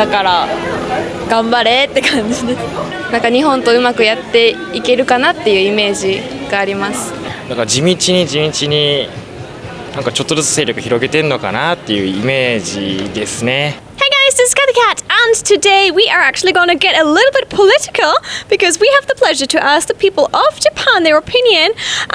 だから頑張れって感じです。なんか日本とうまくやっていけるかなっていうイメージがあります。だから地道になんかちょっとずつ勢力広げてんのかなっていうイメージですね。Hey guys, this is Cat the Cat, and today we are actually going to get a little bit political because we have the pleasure to ask the people of Japan their opinion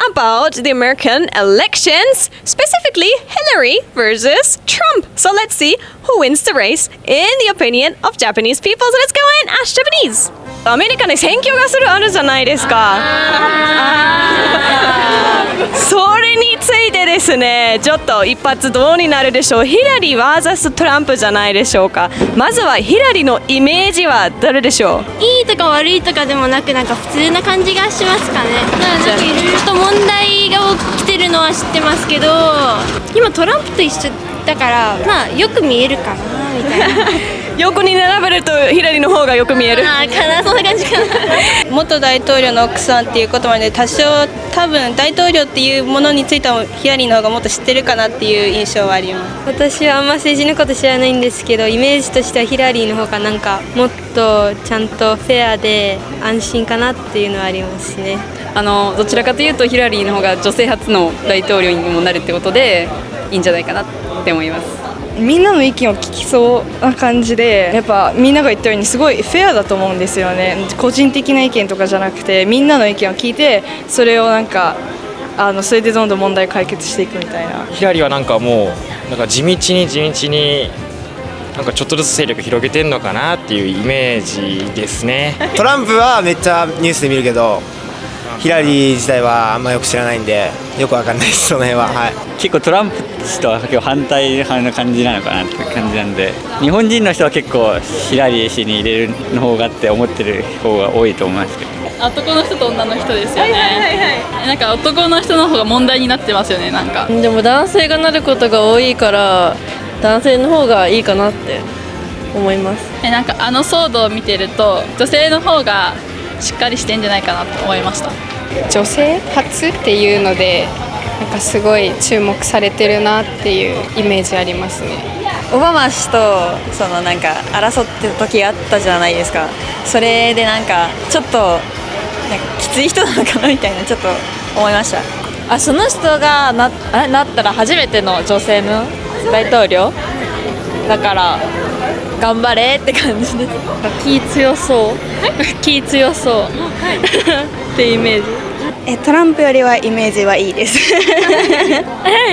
about the American elections, specifically Hillary versus Trump. So let's see who wins the race in the opinion of Japanese people. So let's go in, Ash Japanese. アメリカで選挙があるじゃないですか。それについてですね、ちょっと一発どうになるでしょう。ヒラリー vs トランプじゃないでしょうか。まずはヒラリーのイメージは誰でしょう。いいとか悪いとかでもなく、なんか普通な感じがしますかね。なんかいろいろと問題が起きてるのは知ってますけど、今トランプと一緒だからまあよく見えるかなみたいな。横に並べるとヒラリーの方がよく見える。ああ、かな、そんな感じかな。元大統領の奥さんっていうことまで多少多分大統領っていうものについてもヒラリーの方がもっと知ってるかなっていう印象はあります。私はあんま政治のこと知らないんですけど、イメージとしてはヒラリーの方がなんかもっとちゃんとフェアで安心かなっていうのはありますね。どちらかというとヒラリーの方が女性初の大統領にもなるってことでいいんじゃないかなって思います。みんなの意見を聞きそうな感じで、やっぱみんなが言ったようにすごいフェアだと思うんですよね。個人的な意見とかじゃなくて、みんなの意見を聞いて、それをなんかそれでどんどん問題解決していくみたいな。ヒラリーはなんかもうなんか地道になんかちょっとずつ勢力広げてんのかなっていうイメージですね。トランプはめっちゃニュースで見るけど、ヒラリー自体はあんまよく知らないんでよくわかんないです、その辺は。はい、結構トランプ氏とは結構反対派の感じなのかなって感じなんで、日本人の人は結構ヒラリー氏に入れるの方がって思ってる方が多いと思いますけど。男の人と女の人ですよね。なんか男の人の方が問題になってますよね。なんかでも男性がなることが多いから男性の方がいいかなって思います。なんか騒動を見てると女性の方がしっかりしてんじゃないかなと思いました。女性初っていうのでなんかすごい注目されてるなっていうイメージありますね。オバマ氏となんか争ってた時があったじゃないですか。それでなんかちょっとなんかきつい人なのかなみたいなちょっと思いました。その人がなったら初めての女性の大統領だから頑張れって感じです。気強そう気強そうってイメージ。トランプよりはイメージはいいですイ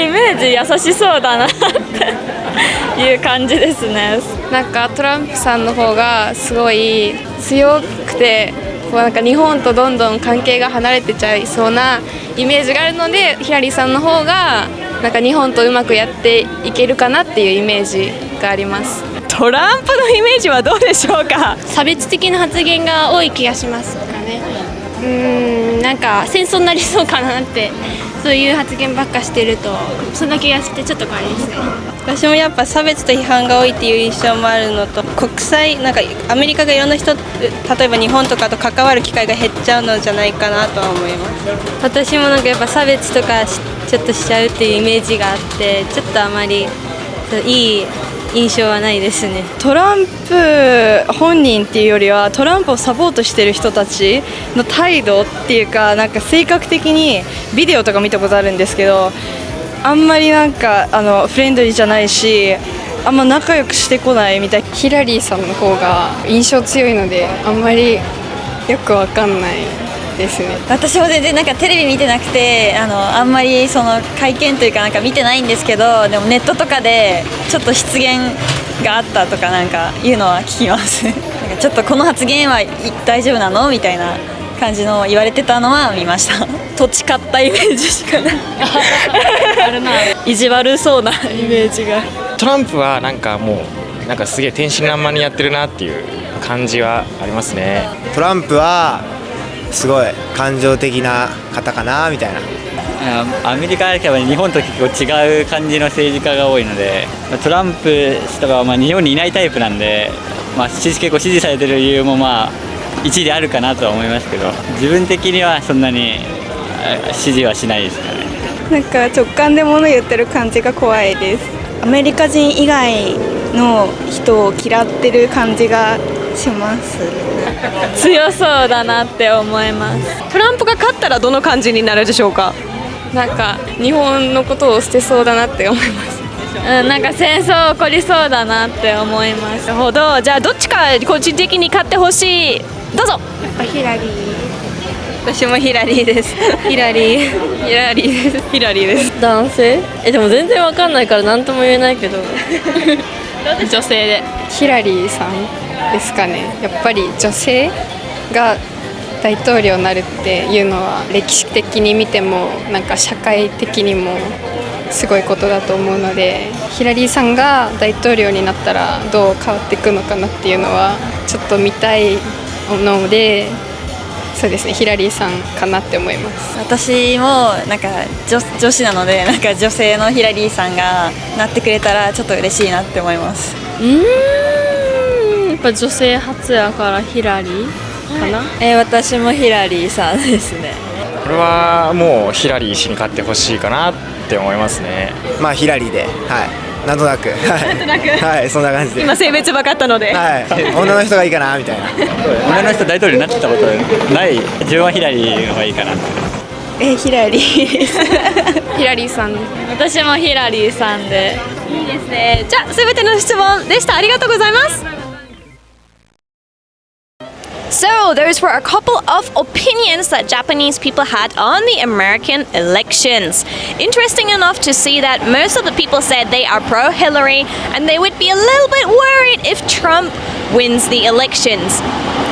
メージ優しそうだなっていう感じですね。なんかトランプさんの方がすごい強くて、こうなんか日本とどんどん関係が離れてちゃいそうなイメージがあるので、ヒラリーさんの方がなんか日本とうまくやっていけるかなっていうイメージがあります。トランプのイメージはどうでしょうか。差別的な発言が多い気がしますかね。なんか戦争になりそうかなって、そういう発言ばっかしてるとそんな気がしてちょっと怖いですね。私もやっぱ差別と批判が多いっていう印象もあるのと、国際なんかアメリカがいろんな人、例えば日本とかと関わる機会が減っちゃうのじゃないかなとは思います。私もなんかやっぱ差別とかちょっとしちゃうっていうイメージがあって、ちょっとあまりいい印象はないですね。トランプ本人っていうよりはトランプをサポートしてる人たちの態度っていうか、なんか性格的にビデオとか見たことあるんですけど、あんまりなんかフレンドリーじゃないし、あんま仲良くしてこないみたい。ヒラリーさんの方が印象強いのであんまりよくわかんないですね。私も全然なんかテレビ見てなくてあんまりその会見というかなんか見てないんですけど、でもネットとかでちょっと失言があったとかなんかいうのは聞きますなんかちょっとこの発言は大丈夫なのみたいな感じの言われてたのは見ました土地買ったイメージしかないあるな、意地悪そうなイメージが。トランプはなんかもうなんかすげえ天真爛漫にやってるなっていう感じはありますね。トランプはすごい感情的な方かなみたいな。アメリカは日本と結構違う感じの政治家が多いので、トランプ氏とかは日本にいないタイプなんで、結構支持されてる理由も一理あるかなとは思いますけど、自分的にはそんなに支持はしないですかね。なんか直感で物言ってる感じが怖いです。アメリカ人以外の人を嫌ってる感じがします。強そうだなって思います。トランプが勝ったらどの感じになるでしょうか？なんか日本のことを捨てそうだなって思います。なんか戦争起こりそうだなって思います。なるほど。じゃあどっちか個人的に勝ってほしい。どうぞ。やっぱヒラリー。私もヒラリーです。ヒラリー。ヒラリーです。ヒラリーです。男性？でも全然わかんないから何とも言えないけど女性でヒラリーさんですかね。やっぱり女性が大統領になるっていうのは歴史的に見てもなんか社会的にもすごいことだと思うので、ヒラリーさんが大統領になったらどう変わっていくのかなっていうのはちょっと見たいので、そうですね、ヒラリーさんかなって思います。私もなんか女子なので、なんか女性のヒラリーさんがなってくれたらちょっと嬉しいなって思います。やっぱ女性初やからヒラリーかな。私もヒラリーさんですね。これはもうヒラリー氏に勝ってほしいかなって思いますね。まあヒラリーで、はい、なんとなく、はい、そんな感じで。今性別分かったので、はい、女の人がいいかなみたいな。女の人大統領になったことない。自分はヒラリーの方がいいかな。ヒラリーです。ヒラリーさん。私もヒラリーさんで。いいですね。じゃあ全ての質問でした。ありがとうございます。So, those were a couple of opinions that Japanese people had on the American elections. Interesting enough to see that most of the people said they are pro-Hillary and they would be a little bit worried if Trump wins the elections.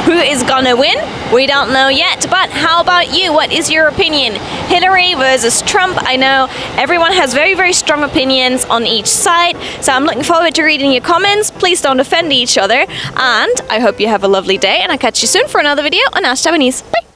Who is gonna win? We don't know yet, but how about you? What is your opinion? Hillary versus Trump. I know everyone has very, very strong opinions on each side, so I'm looking forward to reading your comments. Please don't offend each other, and I hope you have a lovely day, and I'll catch you soon for another video on Ask Japanese. Bye!